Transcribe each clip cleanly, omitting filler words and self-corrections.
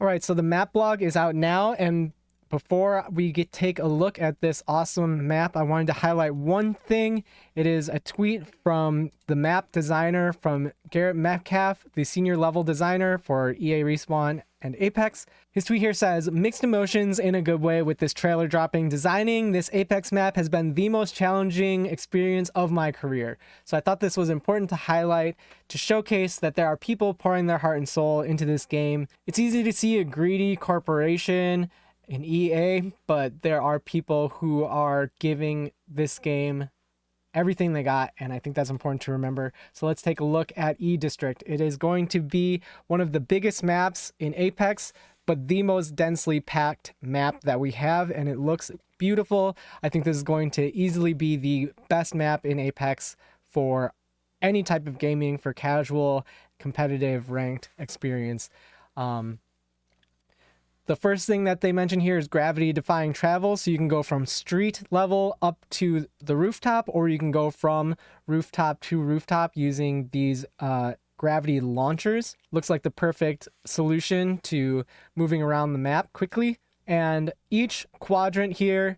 All right, so the map blog is out now, and before we take a look at this awesome map, I wanted to highlight one thing. It is a tweet from the map designer, from Garrett Metcalf, the senior level designer for EA Respawn and Apex. His tweet here says, "Mixed emotions in a good way with this trailer dropping. Designing this Apex map has been the most challenging experience of my career." So I thought this was important to highlight, to showcase that there are people pouring their heart and soul into this game. It's easy to see a greedy corporation in EA, but there are people who are giving this game everything they got, and I think that's important to remember. So let's take a look at E District. It is going to be one of the biggest maps in Apex, but the most densely packed map that we have, and it looks beautiful. I think this is going to easily be the best map in Apex for any type of gaming, for casual, competitive, ranked experience. The first thing that they mention here is gravity defying travel. So you can go from street level up to the rooftop, or you can go from rooftop to rooftop using these gravity launchers. Looks like the perfect solution to moving around the map quickly. And each quadrant here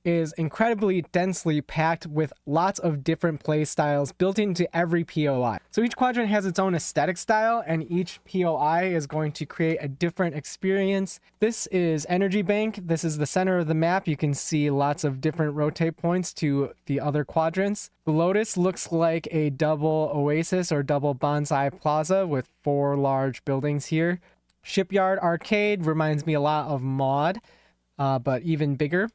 is incredibly densely packed with lots of different play styles built into every POI. So each quadrant has its own aesthetic style, and each POI is going to create a different experience. This is Energy Bank. This is the center of the map. You can see lots of different rotate points to the other quadrants. The Lotus looks like a double Oasis or double Bonsai Plaza with 4 large buildings here. Shipyard Arcade reminds me a lot of Mod, but even bigger.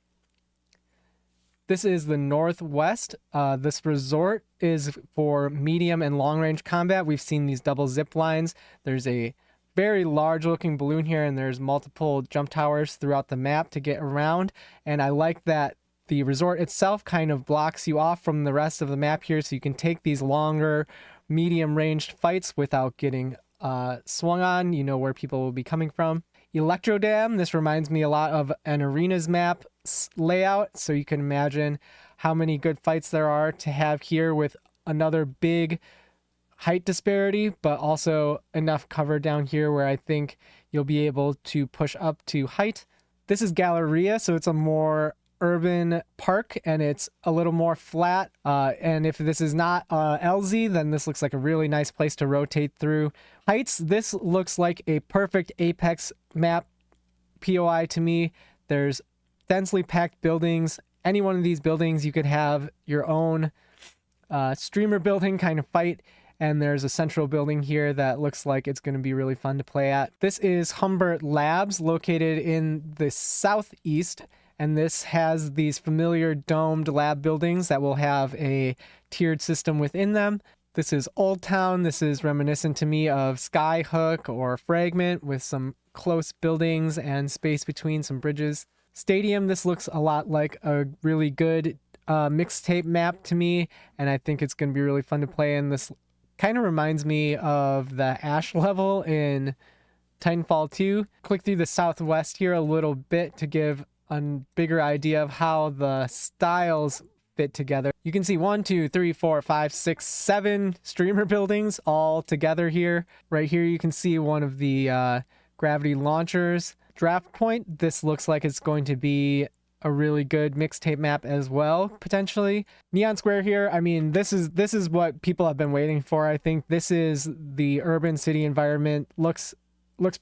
This is the Northwest. This resort is for medium and long range combat. We've seen these double zip lines. There's a very large looking balloon here, and there's multiple jump towers throughout the map to get around. And I like that the resort itself kind of blocks you off from the rest of the map here, so you can take these longer, medium ranged fights without getting swung on. You know where people will be coming from. Electro Dam, this reminds me a lot of an arenas map layout, so you can imagine how many good fights there are to have here, with another big height disparity, but also enough cover down here where I think you'll be able to push up to height. This is Galleria, so it's a more urban park, and it's a little more flat, and if this is not LZ, then this looks like a really nice place to rotate through. Heights, this looks like a perfect Apex map POI to me. There's densely packed buildings. Any one of these buildings, you could have your own streamer building kind of fight, and there's a central building here that looks like it's going to be really fun to play at. This is Humbert Labs, located in the southeast, and this has these familiar domed lab buildings that will have a tiered system within them. This is Old Town. This is reminiscent to me of Skyhook or Fragment, with some close buildings and space between some bridges. Stadium, this looks a lot like a really good mixtape map to me, and I think it's going to be really fun to play in. This kind of reminds me of the Ash level in Titanfall 2. Click through the southwest here a little bit to give a bigger idea of how the styles fit together. You can see 1, 2, 3, 4, 5, 6, 7 streamer buildings all together here. Right here you can see one of the gravity launchers. Draft Point, this looks like it's going to be a really good mixtape map as well, potentially. Neon Square here, I mean, this is what people have been waiting for. I think this is the urban city environment. Looks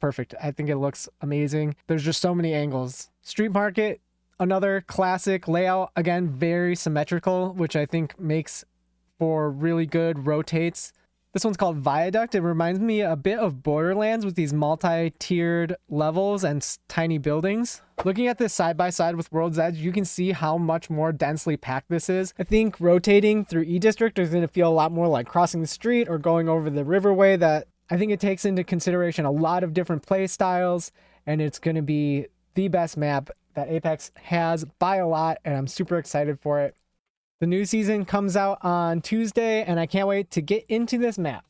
perfect. I think it looks amazing. There's just so many angles. Street Market, another classic layout, again very symmetrical, which I think makes for really good rotates. This one's called Viaduct. It reminds me a bit of Borderlands with these multi-tiered levels and tiny buildings. Looking at this side by side with World's Edge, you can see how much more densely packed this is. I think rotating through E District is going to feel a lot more like crossing the street or going over the riverway. That I think it takes into consideration a lot of different play styles, and it's going to be the best map that Apex has by a lot, and I'm super excited for it. The new season comes out on Tuesday, and I can't wait to get into this map.